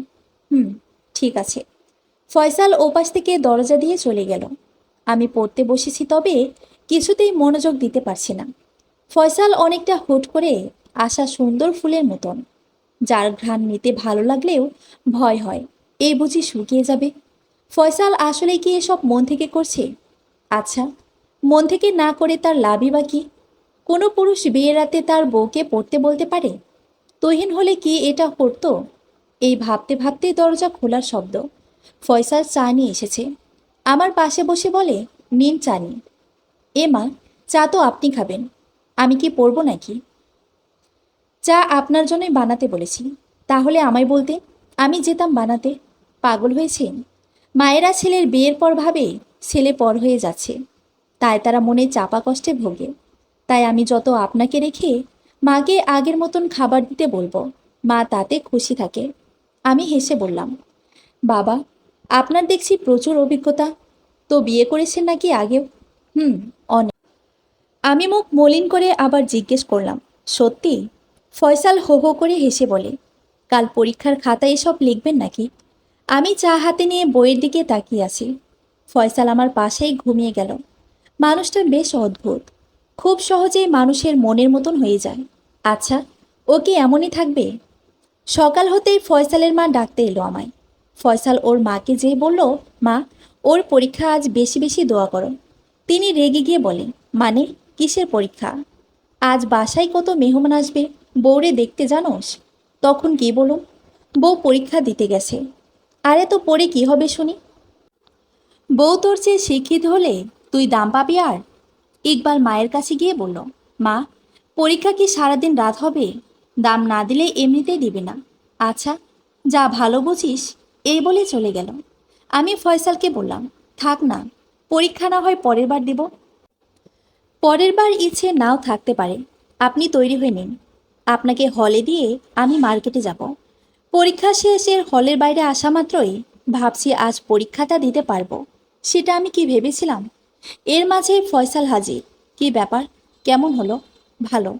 হুম, ঠিক আছে। ফয়সাল ওপাশ থেকে দরজা দিয়ে চলে গেল। আমি পড়তে বসেছি, তবে কিছুতেই মনোযোগ দিতে পারছি না। ফয়সাল অনেকটা হুট করে আসা সুন্দর ফুলের মতন, যার ঘ্রাণ নিতে ভালো লাগলেও ভয় হয় এই বুঝি শুকিয়ে যাবে। ফয়সাল আসলে কি এসব মন থেকে করছে? আচ্ছা, মন থেকে না করে তার লাভই বা কি? কোনো পুরুষ বিয়ের রাতে তার বউকে পড়তে বলতে পারে? তুহিন হলে কি এটা করতো? এই ভাবতে ভাবতে দরজা খোলার শব্দ। ফয়সাল চা নিয়ে এসেছে। আমার পাশে বসে বলে, নিন চা নিন। এ মা, চা তো আপনি খাবেন, আমি কি পড়বো নাকি? চা আপনার জন্যই বানাতে বলেছি। তাহলে আমায় বলতে, আমি যেতাম বানাতে। পাগল হয়েছেন? মায়েরা ছেলের বিয়ের পর ভাবে ছেলে পর হয়ে যাচ্ছে, তাই তারা মনে চাপা কষ্টে ভোগে। তাই আমি যত আপনাকে রেখে মাকে আগের মতন খাবার দিতে বলবো, মা তাতে খুশি থাকে। আমি হেসে বললাম, বাবা, আপনার দেখছি প্রচুর অভিজ্ঞতা। তো বিয়ে করেছেন নাকি আগেও? হুম, অনেক। আমি মুখ মলিন করে আবার জিজ্ঞেস করলাম, সত্যি? ফয়সাল হো হো করে হেসে বলে, কাল পরীক্ষার খাতায় এসব লিখবেন নাকি? আমি চা হাতে নিয়ে বইয়ের দিকে তাকিয়ে আছি। ফয়সাল আমার পাশেই ঘুমিয়ে গেল। মানুষটা বেশ অদ্ভুত, খুব সহজেই মানুষের মনের মতন হয়ে যায়। আচ্ছা, ও কি এমনই থাকবে? সকাল হতেই ফয়সালের মা ডাকতে এলো আমায়। ফয়সাল ওর মাকে যেয়ে বলল, মা, ওর পরীক্ষা, আজ বেশি বেশি দোয়া করো। তিনি রেগে গিয়ে বলেন, মানে, কিসের পরীক্ষা? আজ বাসায় কত মেহমান আসবে, বউরে দেখতে জানোস? তখন কি বলুম, বউ পরীক্ষা দিতে গেছে। আরে তো পড়ে কি হবে শুনি? বউ তোর চেয়ে শিক্ষিত হলে তুই দাম পাবি আর? ইকবাল মায়ের কাছে গিয়ে বলল, মা, পরীক্ষা কি সারাদিন রাত হবে? দাম না দিলে এমনিতেই দিবে না। আচ্ছা, যা ভালো বুঝিস। এই বলে চলে গেল। আমি ফয়সালকে বললাম, থাক না, পরীক্ষা না হয় পরের বার দেব। পরের বার ইচ্ছে নাও থাকতে পারে। আপনি তৈরি হয়ে নিন। আপনাকে হলে দিয়ে আমি মার্কেটে যাব। পরীক্ষা শেষের হলের বাইরে আসা মাত্রই ভাবছি আজ পরীক্ষাটা দিতে পারবো। সেটা আমি কি ভেবেছিলাম? এর মাঝে ফয়সাল হাজির। কি ব্যাপার, কেমন হলো? ভালো।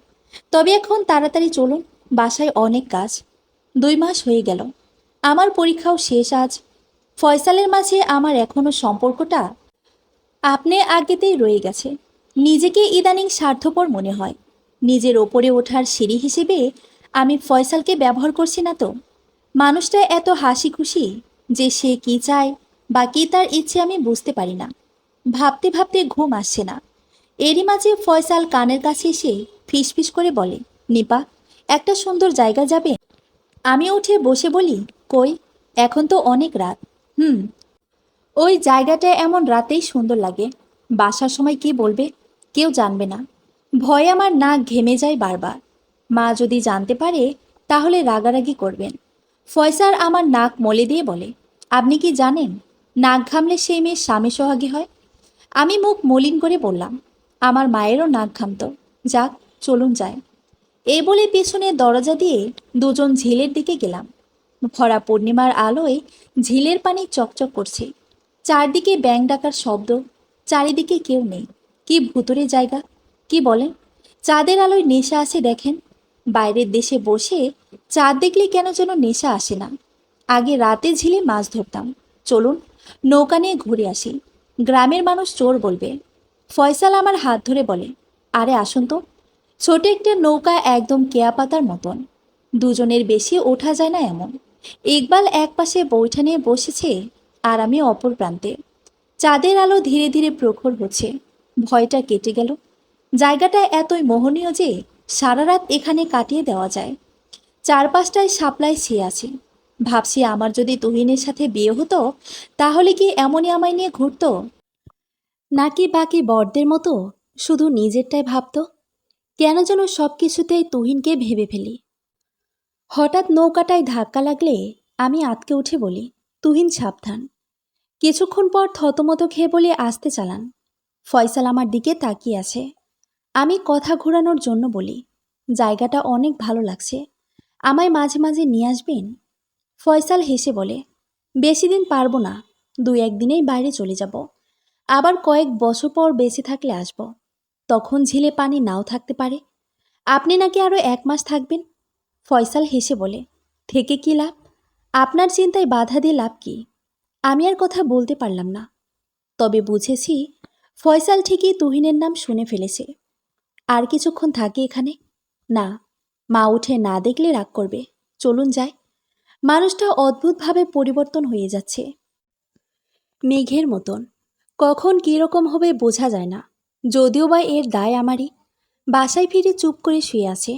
তবে এখন তাড়াতাড়ি চলুন, বাসায় অনেক কাজ। 2 মাস হয়ে গেল, আমার পরীক্ষাও শেষ আজ। ফয়সালের মাঝে আমার এখনো সম্পর্কটা আপনি আগেতেই রয়ে গেছে। নিজেকে ইদানিং স্বার্থপর মনে হয়। নিজের ওপরে ওঠার সিঁড়ি হিসেবে আমি ফয়সালকে ব্যবহার করছি না তো? মানুষটা এত হাসি খুশি যে সে কি চায় বাকি তার ইচ্ছে আমি বুঝতে পারি না। ভাবতে ভাবতে ঘুম আসছে না। এরই মাঝে ফয়সাল কানের কাছে এসে ফিসফিস করে বলে, নিপা, একটা সুন্দর জায়গা যাবে? আমি উঠে বসে বলি, কই, এখন তো অনেক রাত। হুম, ওই জায়গাটা এমন রাতেই সুন্দর লাগে। বাসার সময় কি বলবে? কেউ জানবে না। ভয়ে আমার নাক ঘেমে যায় বারবার। মা যদি জানতে পারে তাহলে রাগারাগি করবেন। ফয়সাল আমার নাক মলে দিয়ে বলে, আপনি কি জানেন নাক ঘামলে সেই মেয়ে স্বামী সোহাগী হয়? আমি মুখ মলিন করে বললাম, আমার মায়েরও নাক ঘামত। যাক, চলুন যাই। এই বলে পিছনে দরজা দিয়ে দুজন ঝিলের দিকে গেলাম। ভরা পূর্ণিমার আলোয় ঝিলের পানি চকচক করছে। চারদিকে ব্যাঙ ডাকার শব্দ। চারিদিকে কেউ নেই। কি ভুতুরে জায়গা! কি বলেন? চাঁদের আলোয় নেশা আছে দেখেন। বাইরের দেশে বসে চাঁদ দেখলে কেন যেন নেশা আসে না। আগে রাতে ঝিলে মাছ ধরতাম। চলুন নৌকা নিয়ে ঘুরে আসি। গ্রামের মানুষ চোর বলবে। ফয়সাল আমার হাত ধরে বলে, আরে আসুন তো। ছোট একটা নৌকা, একদম কেয়া পাতার মতন। দুজনের বেশি ওঠা যায় না এমন। ইকবাল এক পাশে বৈঠা নিয়ে বসেছে আর আমি অপর প্রান্তে। চাঁদের আলো ধীরে ধীরে প্রখর হচ্ছে। ভয়টা কেটে গেল। জায়গাটা এতই মোহনীয় যে সারা রাত এখানে কাটিয়ে দেওয়া যায়। চারপাশটায় শাপলায় ছেয়ে আছে। ভাবছি আমার যদি তুহিনের সাথে বিয়ে হতো তাহলে কি এমনই আমায় নিয়ে ঘুরতো, নাকি বাকি বরদের মতো শুধু নিজেরটাই ভাবতো? কেন যেন সব কিছুতেই তুহিনকে ভেবে ফেলি। হঠাৎ নৌকাটায় ধাক্কা লাগলে আমি আঁতকে উঠে বলি, তুহিন সাবধান। কিছুক্ষণ পর থতমত খেয়ে বলে আসতে চালান। ফয়সাল আমার দিকে তাকিয়ে আছে। আমি কথা ঘোরানোর জন্য বলি, জায়গাটা অনেক ভালো লাগছে, আমায় মাঝে মাঝে নিয়ে আসবেন? ফয়সাল হেসে বলে, বেশি দিন পারবো না, 2-1 দিনেই বাইরে চলে যাব। আবার কয়েক বছর পর বেঁচে থাকলে আসব। তখন ঝিলে পানি নাও থাকতে পারে। আপনি নাকি আরও 1 মাস থাকবেন। ফয়সাল হেসে বলে, থেকে কি লাভ? আপনার চিন্তায় বাধা দিয়ে লাভ কি? আমি আর কথা বলতে পারলাম না। তবে বুঝেছি ফয়সাল ঠিকই তুহিনের নাম শুনে ফেলেছে। আর কিছুক্ষণ থাকি এখানে? না, মা উঠে না দেখলে রাগ করবে। চলুন যাই। মানুষটা অদ্ভুতভাবে পরিবর্তন হয়ে যাচ্ছে, মেঘের মতন। কখন কীরকম হবে বোঝা যায় না। যদিও বা এর দায় আমারই। বাসায় ফিরে চুপ করে শুয়ে আছে।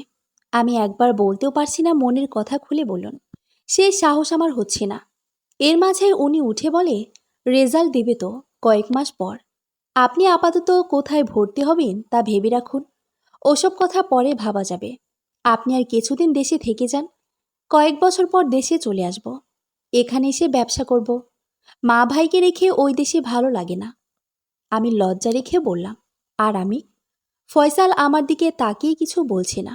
আমি একবার বলতেও পারছি না মনের কথা খুলে বলুন। সেই সাহস আমার হচ্ছে না। এর মাঝে উনি উঠে বলে, রেজাল্ট দেবে তো কয়েক মাস পর। আপনি আপাতত কোথায় ভর্তি হবেন তা ভেবে রাখুন। ওসব কথা পরে ভাবা যাবে। আপনি আর কিছুদিন দেশে থেকে যান। কয়েক বছর পর দেশে চলে আসব। এখানে এসে ব্যবসা করব। মা ভাইকে রেখে ওই দেশে ভালো লাগে না। আমি লজ্জা রেখে বললাম, আর আমি? ফয়সাল আমার দিকে তাকিয়ে কিছু বলছে না।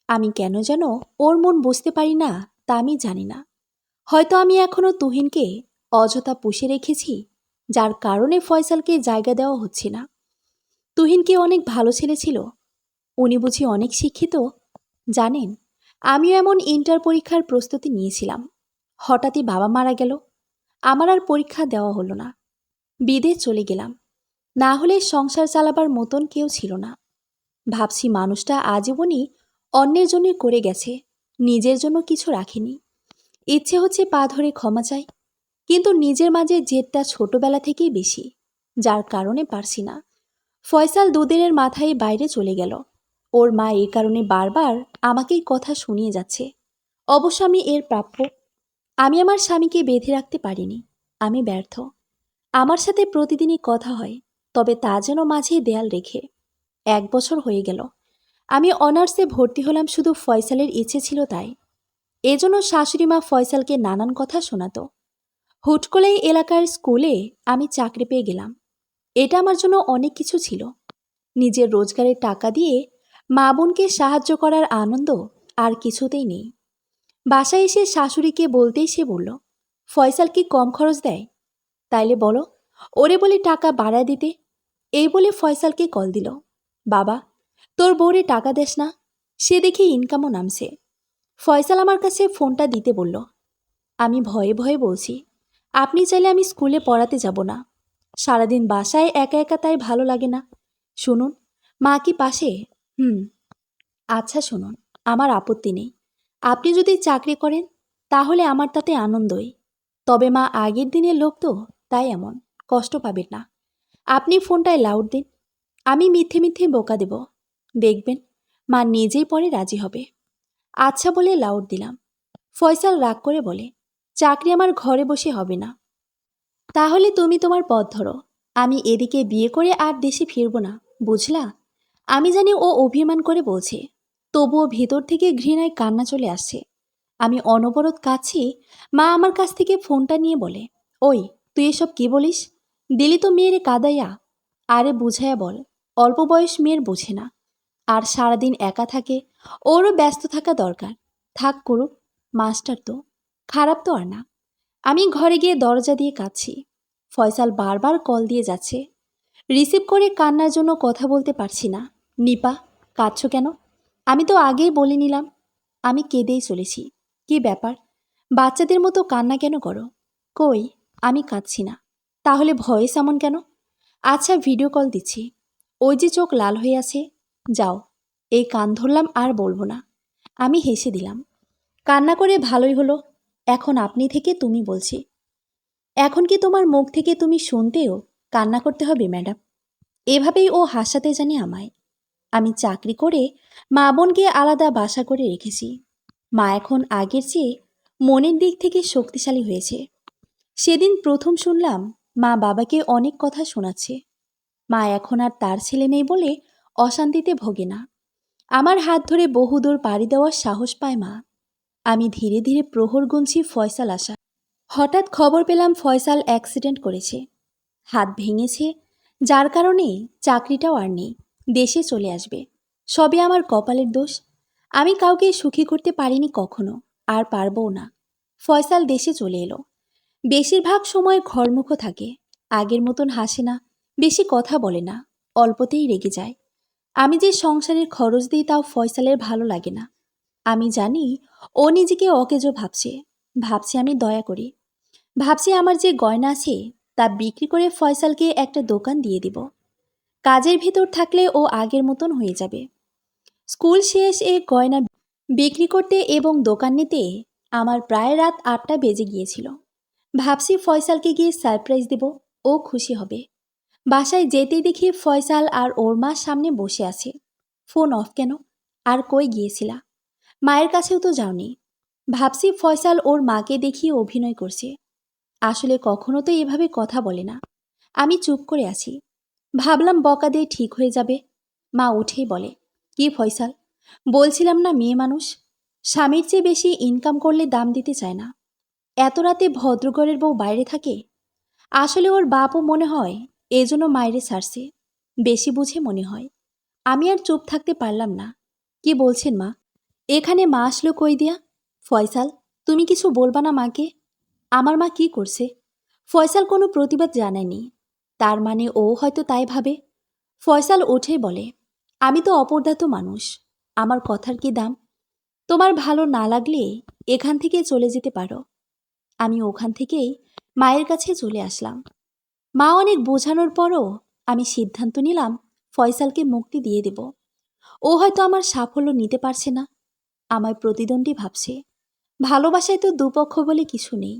আমি কেন যেন ওর মন বুঝতে পারি না, তা আমি জানি না। হয়তো আমি এখনো তুহিনকে অযথা পুষে রেখেছি, যার কারণে ফয়সালকে জায়গা দেওয়া হচ্ছে না। তুহিন কি অনেক ভালো ছেলে ছিল? উনি বুঝি অনেক শিক্ষিত? জানেন, আমিও এমন ইন্টার পরীক্ষার প্রস্তুতি নিয়েছিলাম। হঠাৎই বাবা মারা গেল। আমার আর পরীক্ষা দেওয়া হলো না। বিদেশ চলে গেলাম। না হলে সংসার চালাবার মতন কেউ ছিল না। ভাবছি মানুষটা আজীবনই অন্যের জন্য করে গেছে, নিজের জন্য কিছু রাখেনি। ইচ্ছে হচ্ছে পা ধরে ক্ষমা চাই, কিন্তু নিজের মাঝে জেদটা ছোটবেলা থেকেই বেশি, যার কারণে পারছি না। ফয়সাল দুদিনের মাথায় বাইরে চলে গেল। ওর মা এই কারণে বারবার আমাকেই কথা শুনিয়ে যাচ্ছে। অবশ্য আমি এর প্রাপ্য। আমি আমার স্বামীকে বেঁধে রাখতে পারিনি। আমি ব্যর্থ। আমার সাথে প্রতিদিনই কথা হয়, তবে তা যেন মাঝেই দেয়াল রেখে। 1 বছর হয়ে গেল। আমি অনার্সে ভর্তি হলাম শুধু ফয়সালের ইচ্ছে ছিল তাই। এজন্য শাশুড়ি মা ফয়সালকে নানান কথা শোনাতো। হুট করেই এলাকার স্কুলে আমি চাকরি পেয়ে গেলাম। এটা আমার জন্য অনেক কিছু ছিল। নিজের রোজগারের টাকা দিয়ে মা বোনকে সাহায্য করার আনন্দ আর কিছুতেই নেই। বাসায় এসে শাশুড়িকে বলতেই সে বলল, ফয়সাল কি কম খরচ দেয়? তাইলে বলো, ওরে বলে টাকা বাড়ায় দিতে। এই বলে ফয়সালকে কল দিল। বাবা, তোর বউরে টাকা দেস না? সে দেখি ইনকামও নামছে। ফয়সাল আমার কাছে ফোনটা দিতে বলল। আমি ভয়ে ভয়ে বলছি, আপনি চাইলে আমি স্কুলে পড়াতে যাব না। সারাদিন বাসায় একা একা তাই ভালো লাগে না। শুনুন, মা কি পাশে? হুম, আচ্ছা শুনুন, আমার আপত্তি নেই। আপনি যদি চাকরি করেন তাহলে আমার তাতে আনন্দই। তবে মা আগের দিনের লোক তো, তাই এমন, কষ্ট পাবেন না। আপনি ফোনটায় লাউড দিন, আমি মিথ্যে মিথ্যে বোকা দেব। দেখবেন মা নিজেই পরে রাজি হবে। আচ্ছা বলে লাউড দিলাম। ফয়সাল রাগ করে বলে, চাকরি আমার ঘরে বসে হবে না। তাহলে তুমি তোমার পথ ধরো, আমি এদিকে বিয়ে করে আর দেশে ফিরবো না, বুঝলা? আমি জানি ও অভিমান করে বলছে, তবুও ভেতর থেকে ঘৃণায় কান্না চলে আসছে। আমি অনবরত কাঁদছি। মা আমার কাছ থেকে ফোনটা নিয়ে বলে, ওই তুই এসব কি বলিস? দিলি তো মেয়েরে কাদাইয়া। আরে বুঝাইয়া বল, অল্প বয়স মেয়ের বোঝে না, আর সারাদিন একা থাকে, ওরও ব্যস্ত থাকা দরকার। থাক করুক, মাস্টার তো, খারাপ তো আর না। আমি ঘরে গিয়ে দরজা দিয়ে কাঁদছি। ফয়সাল বারবার কল দিয়ে যাচ্ছে, রিসিভ করে কান্নার জন্য কথা বলতে পারছি না। নিপা, কাঁদছো কেন? আমি তো আগেই বলে নিলাম আমি কেঁদেই চলেছি। কি ব্যাপার, বাচ্চাদের মতো কান্না কেন করো? কই, আমি কাঁদছি না। তাহলে ভয়েস এমন কেন? আচ্ছা ভিডিও কল দিচ্ছি। ওই যে চোখ লাল হয়ে আছে। যাও, এই কান ধরলাম আর বলবো না। আমি হেসে দিলাম। কান্না করে ভালোই হলো, এখন আপনি থেকে তুমি বলছি। এখন কি তোমার মুখ থেকে তুমি শুনতেও কান্না করতে হবে ম্যাডাম? এভাবেই ও হাসাতে জানে আমায়। আমি চাকরি করে মা বোনকে আলাদা বাসা করে রেখেছি। মা এখন আগের চেয়ে মনের দিক থেকে শক্তিশালী হয়েছে। সেদিন প্রথম শুনলাম মা বাবাকে অনেক কথা শোনাচ্ছে। মা এখন আর তার ছেলে নেই বলে অশান্তিতে ভোগে না। আমার হাত ধরে বহুদূর পাড়ি দেওয়ার সাহস পায় মা। আমি ধীরে ধীরে প্রহর গুনছি ফয়সাল আসা। হঠাৎ খবর পেলাম ফয়সাল অ্যাক্সিডেন্ট করেছে, হাত ভেঙেছে, যার কারণে চাকরিটাও আর নেই, দেশে চলে আসবে। সবে আমার কপালের দোষ। আমি কাউকে সুখী করতে পারিনি কখনো, আর পারবও না। ফয়সাল দেশে চলে এলো। বেশিরভাগ সময় ঘরমুখ থাকে, আগের মতন হাসে না, বেশি কথা বলে না, অল্পতেই রেগে যায়। আমি যে সংসারের খরচ দিই তাও ফয়সালের ভালো লাগে না। আমি জানি ও নিজেকে অকেজো ভাবছে, ভাবছে আমি দয়া করি, ভাবছি আমার যে গয়না আছে তা বিক্রি করে ফয়সালকে একটা দোকান দিয়ে দিব। কাজের ভিতর থাকলে ও আগের মতন হয়ে যাবে। স্কুল শেষ এ গয়না বিক্রি করতে এবং দোকান নিতে আমার প্রায় রাত 8টা বেজে গিয়েছিল। ভাবছি ফয়সালকে গিয়ে সারপ্রাইজ দেব, ও খুশি হবে। বাসায় যেতেই দেখি ফয়সাল আর ওর মা সামনে বসে আছে। ফোন অফ কেন? আর কই গিয়েছিলা? মায়ের কাছেও তো যাওনি। ভাবছি ফয়সাল ওর মাকে দেখিয়ে অভিনয় করছে, আসলে কখনো তো এভাবে কথা বলে না। আমি চুপ করে আছি, ভাবলাম বকা দিয়ে ঠিক হয়ে যাবে। মা উঠেই বলে, কি ফয়সাল, বলছিলাম না মেয়ে মানুষ, স্বামীর চেয়ে বেশি ইনকাম করলে দাম দিতে চায় না। এত রাতে ভদ্রঘরের বউ বাইরে থাকে। আসলে ওর বাপও মনে হয় এজন্য মায়েরে ছাড়ছে, বেশি বুঝে মনে হয়। আমি আর চুপ থাকতে পারলাম না। কি বলছেন মা? এখানে মা আসলো কই দিয়া? ফয়সাল, তুমি কিছু বলবা না মাকে? আমার মা কি করছে? ফয়সাল কোনো প্রতিবাদ জানায়নি, তার মানে ও হয়তো তাই ভাবে। ফয়সাল উঠে বলে, আমি তো অপরদাত মানুষ, আমার কথার কি দাম? তোমার ভালো না লাগলে এখান থেকে চলে যেতে পারো। আমি ওখান থেকেই মায়ের কাছে চলে আসলাম। মা অনেক বোঝানোর পরও আমি সিদ্ধান্ত নিলাম ফয়সালকে মুক্তি দিয়ে দেব। ও হয়তো আমার সাফল্য নিতে পারছে না, আমায় প্রতিদ্বন্দ্বী ভাবছে। ভালোবাসায় তো দুপক্ষ বলে কিছু নেই,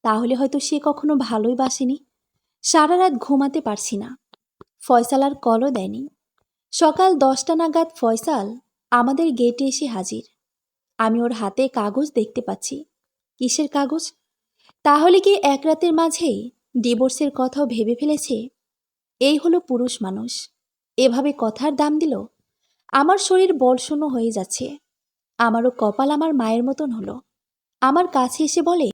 তাহলে হয়তো সে কখনো ভালোই বাসেনি। সারা রাত ঘুমাতে পারছি না। ফয়সাল আর কলও দেয়নি। সকাল 10টা নাগাদ ফয়সাল আমাদের গেটে এসে হাজির। আমি ওর হাতে কাগজ দেখতে পাচ্ছি। কিসের কাগজ? তাহলে কি এক রাতের মাঝেই ডিভোর্সের কথাও ভেবে ফেলেছে? এই হলো পুরুষ মানুষ, এভাবে কথার দাম দিল। আমার শরীর বলশূন্য হয়ে যাচ্ছে। আমারও কপাল আমার মায়ের মতন হলো। আমার কাছে এসে বলে,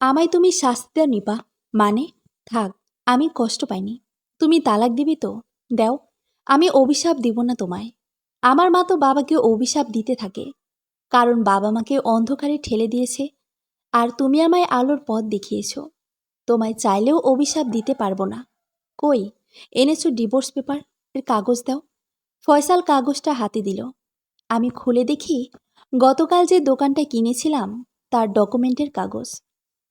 আমায় তুমি শাস্তি দাও নিপা। মানে? থাক, আমি কষ্ট পাইনি। তুমি তালাক দিবি তো দাও, আমি অভিশাপ দিব না তোমায়। আমার মা তো বাবাকে অভিশাপ দিতে থাকে, কারণ বাবা মাকে অন্ধকারে ঠেলে দিয়েছে, আর তুমি আমায় আলোর পথ দেখিয়েছ। তোমায় চাইলেও অভিশাপ দিতে পারবো না। কই, এনেছো ডিভোর্স পেপার এর কাগজ দাও। ফয়সাল কাগজটা হাতে দিল। আমি খুলে দেখি গতকাল যে দোকানটা কিনেছিলাম তার ডকুমেন্টের কাগজ।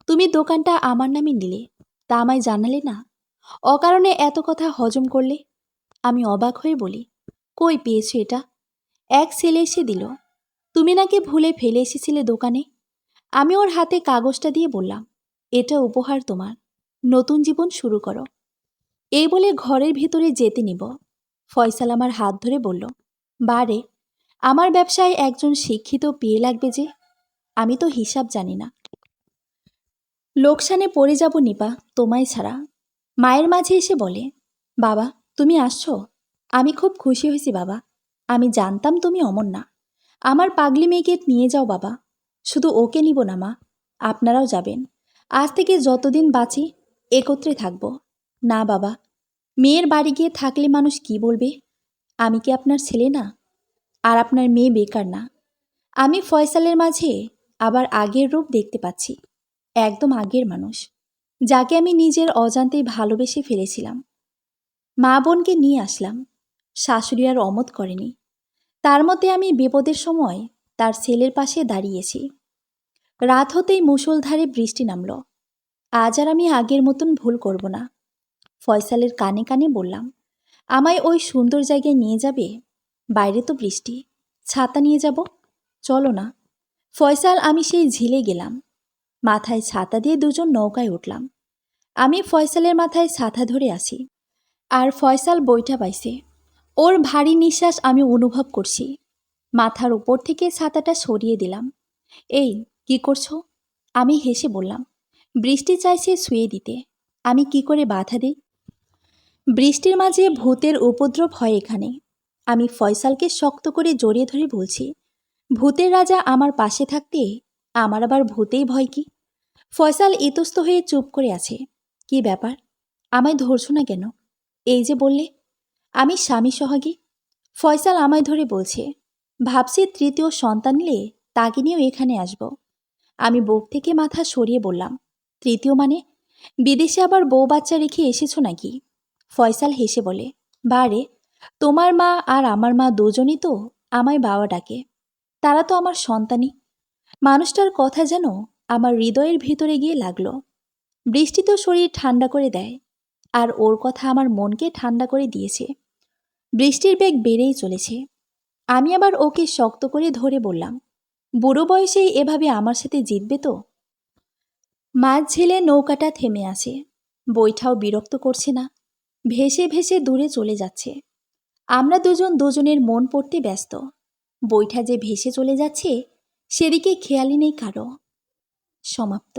তুমি দোকানটা আমার নামে নিলে, তা আমায় জানালে না, অকারণে এত কথা হজম করলে। আমি অবাক হয়ে বলি, কই পেয়েছো এটা? এক ছেলে এসে দিল। তুমি নাকি ভুলে ফেলে এসেছিলে দোকানে। আমি ওর হাতে কাগজটা দিয়ে বললাম, এটা উপহার তোমার, নতুন জীবন শুরু করো। এই বলে ঘরের ভিতরে যেতে নিব, ফয়সাল আমার হাত ধরে বলল, বারে, আমার ব্যবসায় একজন শিক্ষিত পেয়ে লাগবে যে, আমি তো হিসাব জানি না। লোকসানে পড়ে যাব নিপা, তোমায় ছাড়া। মায়ের মাঝে এসে বলে, বাবা তুমি আসছো? আমি খুব খুশি হয়েছি বাবা। আমি জানতাম তুমি অমন না। আমার পাগলি মেয়েকে নিয়ে যাও বাবা। শুধু ওকে নিব না মা, আপনারাও যাবেন। আজ থেকে যতদিন বাঁচি একত্রে থাকব। না বাবা, মেয়ের বাড়ি গিয়ে থাকলে মানুষ কি বলবে? আমি কি আপনার ছেলে না? আর আপনার মেয়ে বেকার না। আমি ফয়সালের মাঝে আবার আগের রূপ দেখতে পাচ্ছি। একদম আগের মানুষ, যাকে আমি নিজের অজান্তেই ভালোবেসে ফেলেছিলাম। মা বোনকে নিয়ে আসলাম, শাশুড়ি আর অমত করেনি। তার মতে আমি বিপদের সময় তার ছেলের পাশে দাঁড়িয়েছি। রাত হতেই মুষলধারে বৃষ্টি নামল। আজ আর আমি আগের মতন ভুল করব না। ফয়সালের কানে কানে বললাম, আমায় ওই সুন্দর জায়গায় নিয়ে যাবে? বাইরে তো বৃষ্টি, ছাতা নিয়ে যাব, চলো না। ফয়সাল আমি সেই ঝিলে গেলাম। মাথায় ছাতা দিয়ে দুজন নৌকায় উঠলাম। আমি ফয়সালের মাথায় ছাতা ধরে আছি, আর ফয়সাল বইটা পাইছে। ওর ভারী নিঃশ্বাস আমি অনুভব করছি। মাথার উপর থেকে ছাতাটা সরিয়ে দিলাম। এই, কি করছো? আমি হেসে বললাম, বৃষ্টি চাইছে শুয়ে দিতে, আমি কি করে বাধা দিই? বৃষ্টির মাঝে ভূতের উপদ্রব হয় এখানে। আমি ফয়সালকে শক্ত করে জড়িয়ে ধরে বলছি, ভূতের রাজা আমার পাশে থাকতে আমার আবার ভূতেই ভয় কি? ফয়সাল ইতস্ত হয়ে চুপ করে আছে। কি ব্যাপার, আমায় ধরছো না কেন? এই যে বললে আমি স্বামী সোহাগী। ফয়সাল আমায় ধরে বলছে, ভাবছি তৃতীয় সন্তান নিলে তাকে নিয়েও এখানে আসব। আমি বুক থেকে মাথা সরিয়ে বললাম, তৃতীয় মানে? বিদেশে আবার বউ বাচ্চা রেখে এসেছো নাকি? ফয়সাল হেসে বলে, বারে, তোমার মা আর আমার মা দুজনই তো আমায় বাবা ডাকে। তারা তো আমার সন্তানই। মানুষটার কথা যেন আমার হৃদয়ের ভিতরে গিয়ে লাগলো। বৃষ্টি তো শরীর ঠান্ডা করে দেয়, আর ওর কথা আমার মনকে ঠান্ডা করে দিয়েছে। বৃষ্টির বেগ বেড়েই চলেছে। আমি আবার ওকে শক্ত করে ধরে বললাম, বুড়ো বয়সেই এভাবে আমার সাথে জিতবে তো? মাঝ ঝিলে নৌকাটা থেমে আছে। বইটাও বিরক্ত করছে না, ভেসে ভেসে দূরে চলে যাচ্ছে। আমরা দুজন দুজনের মন পড়তে ব্যস্ত। বইটা যে ভেসে চলে যাচ্ছে সেদিকে খেয়ালই নেই কারো। সমাপ্ত।